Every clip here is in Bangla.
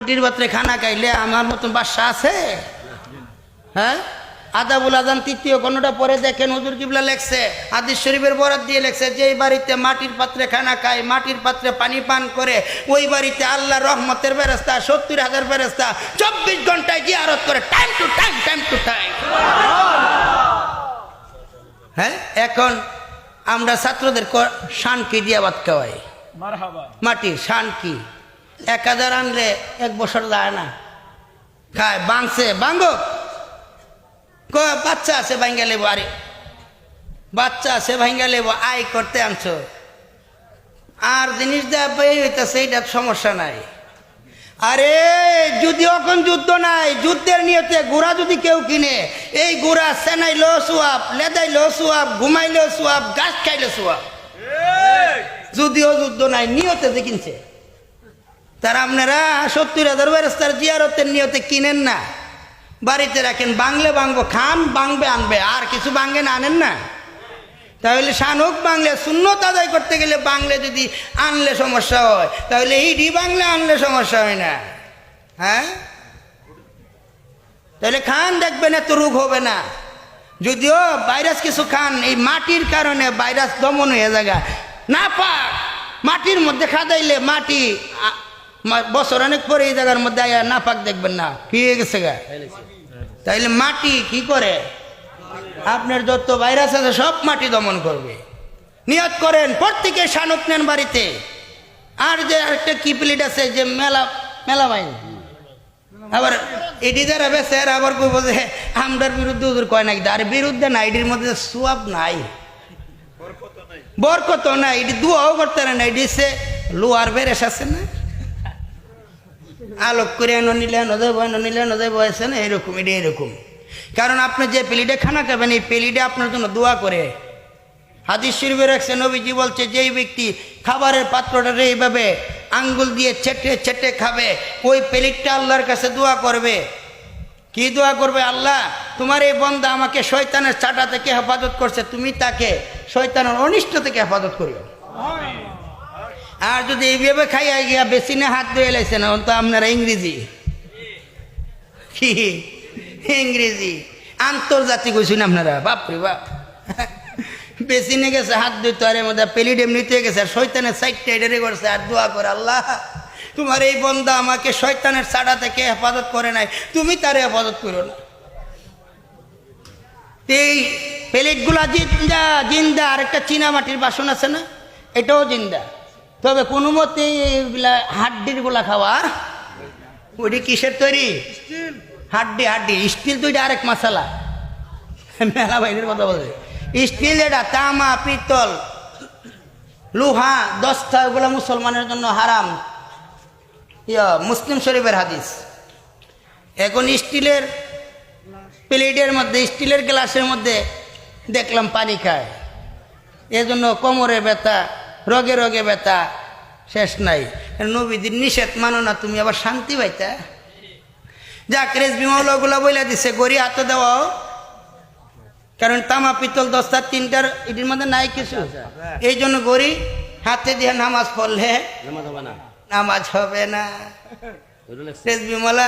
মাটির পাত্রে খানা খাইলে আমার মতন বাদশা আছে? হ্যাঁ, আদাবুল আজান তৃতীয় কোনটা পরে দেখেন হুজুর কিবলা লেখছে, হাদিস শরীফের বরাত দিয়ে লেখছে, যে বাড়িতে মাটির পাত্রে খানা খায়, মাটির পাত্রে পানি পান করে, ওই বাড়িতে আল্লাহর রহমতের ফেরেশতা 70,000 ফেরেশতা 24 ঘন্টায় জিয়ারত করে, time to time, time to time. হ্যাঁ, এখন আমরা ছাত্রদের শান কি দিয়া ভাত খাওয়াই, মাটির শান কি 1000 আনলে 1 বছর যায় না, খায় বাংছে বাঙ্গো, বাচ্চা আছে ভাঙ্গা লেবো, আরে বাচ্চা আছে ভাঙ্গা লেবো, আয় করতে আনছো আর জিনিস দেওয়া বই হইতেছে, এইটা সমস্যা নাই। আরে যদি এখন যুদ্ধ নাই, যুদ্ধের নিয়তে গুড়া যদি কেউ কিনে, এই গুড়া সেনাইলো সোয়াব, লেদাইলো সোয়াব, ঘুমাইলো সোয়াব, গাছ খাইলো সোয়াব। যদিও যুদ্ধ নাই, নিয়তে যে কিনছে, তারা আপনারা 70,000 ফেরেশতার জিয়ারতের নিয়তে কিনেন না, বাড়িতে রাখেন, বাংলে বাংবো, খান বাংবে আনবে, আর কিছু বাঙ্গে না আনেন না। তাহলে শানুক বাংলে সুন্নত আদায় করতে গেলে বাংলে যদি আনলে সমস্যা হয়, তাহলে ইডি বাংলা আনলে সমস্যা হয় না। হ্যাঁ, তাহলে খান, দেখবেন এত রোগ হবে না। যদিও ভাইরাস কিছু খান, এই মাটির কারণে ভাইরাস দমন হয়ে যায় না, পাক মাটির মধ্যে খাদাইলে মাটি বছর অনেক পরে এই জায়গার মধ্যে আয়া না পাক দেখবেন না, কি হয়ে গেছে গা। তাইলে মাটি কি করে, আপনার যত ভাইরাস আছে সব মাটি দমন করবে। নিয়ত করেন প্রত্যেকে শানুক নেন বাড়িতে। আর যে আরেকটা কি প্লেট আছে যে মেলা মেলা বাইন, আবার এটি যারা বেছে আর আবার কইব যে আমরার বিরুদ্ধে হুজুর কয় নাকি, আর বিরুদ্ধে না, এটির মধ্যে সোয়াব নাই, বরকত নাই, এটি দুয়াও করতে না, এটি সে লোয়ার বেরেস আছে না, আলোক করে নিলে নিলে নজয় বয়েছে না, এরকম এটা এরকম। কারণ আপনি যে প্লেটে খানা খাবেন, এই প্লেটে আপনার জন্য দোয়া করে। হাদিস শরীফে রাখছে, নবীজি বলছে, যেই ব্যক্তি খাবারের পাত্রটা এইভাবে আঙ্গুল দিয়ে চেটে চেটে খাবে, ওই প্লেটটা আল্লাহর কাছে দোয়া করবে। কি দোয়া করবে? আল্লাহ, তোমার এই বান্দা আমাকে শয়তানের চাটা থেকে হেফাজত করছে, তুমি তাকে শয়তানের অনিষ্ট থেকে হেফাজত করিও। আর যদি এইভাবে খাইয়া গিয়া বেসিনে হাত ধুয়ে লাইছে না, তো আপনারা ইংরেজি কি ইংরেজি আন্তর্জাতিক হয়েছেন আপনারা, বাপরে বাপ। বেসিনে গেছে হাত ধুইতে, আর এর মধ্যে পেলিড এমনিতে গেছে, আর শয়তানের সাইডটা এডারে করছে, আর দোয়া করে, আল্লাহ তোমার এই বন্দা আমাকে শয়তানের চাড়া থেকে হেফাজত করে নাই, তুমি তার হেফাজত করো না। এই প্লেটগুলা জিন্দা জিন্দা। আর একটা চীনা মাটির বাসন আছে না, এটাও জিন্দা, তবে কোনো মতে এইগুলা হাড্ডির গুলা খাওয়া, ওইটি কিসের তৈরি? হাড্ডি হাড্ডি স্টিল তো এটা আরেক মশালা, মেলা বাইরের কথা বলছে। স্টিল এটা তামা পিতল লোহা দস্তা, ওগুলো মুসলমানের জন্য হারাম, মুসলিম শরীফের হাদিস। এখন স্টিলের প্লেটের মধ্যে, স্টিলের গ্লাসের মধ্যে দেখলাম পানি খায়, এজন্য কোমরে ব্যথা, রোগে রোগে ব্যথা শেষ নাই। নবীদের নিষেধ মানো না, তুমি আবার শান্তি পাইতা। যাক, রেজবি মাওলাগুলা বইলা দিছে গড়ি হাতে দেওয়াও, কারণ তামা পিতল দস্তা তিনটার এটির মধ্যে নাই কিছু, এই জন্য গড়ি হাতে দিয়ে নামাজ পড়লে নামাজ হবে না। রেজবি মাওলা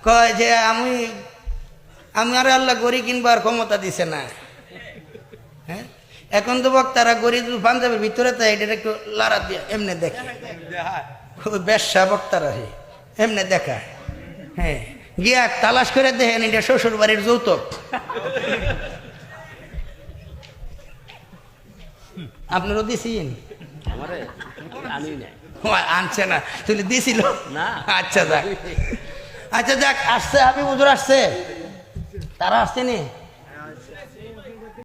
কয় যে আমি আর আল্লাহ গড়ি কিনবার ক্ষমতা দিছে না। হ্যাঁ, এখন তো বক্তারা গরিব পাঞ্জাবের ভিতরে, তাই এটা একটু লাড়া দিয়ে এমনি দেখে, ব্যবসা বক্তারা এমনি দেখা। হ্যাঁ, গিয়া তালাশ করে দেখেন, এটা শ্বশুর বাড়ির যৌতুক। আপনারও দিছিন? আনছে না, তুই দিছিল না? আচ্ছা যাক, আচ্ছা যাক, আসছে হাবিব হুজুর আসছে, তারা আসছে নি।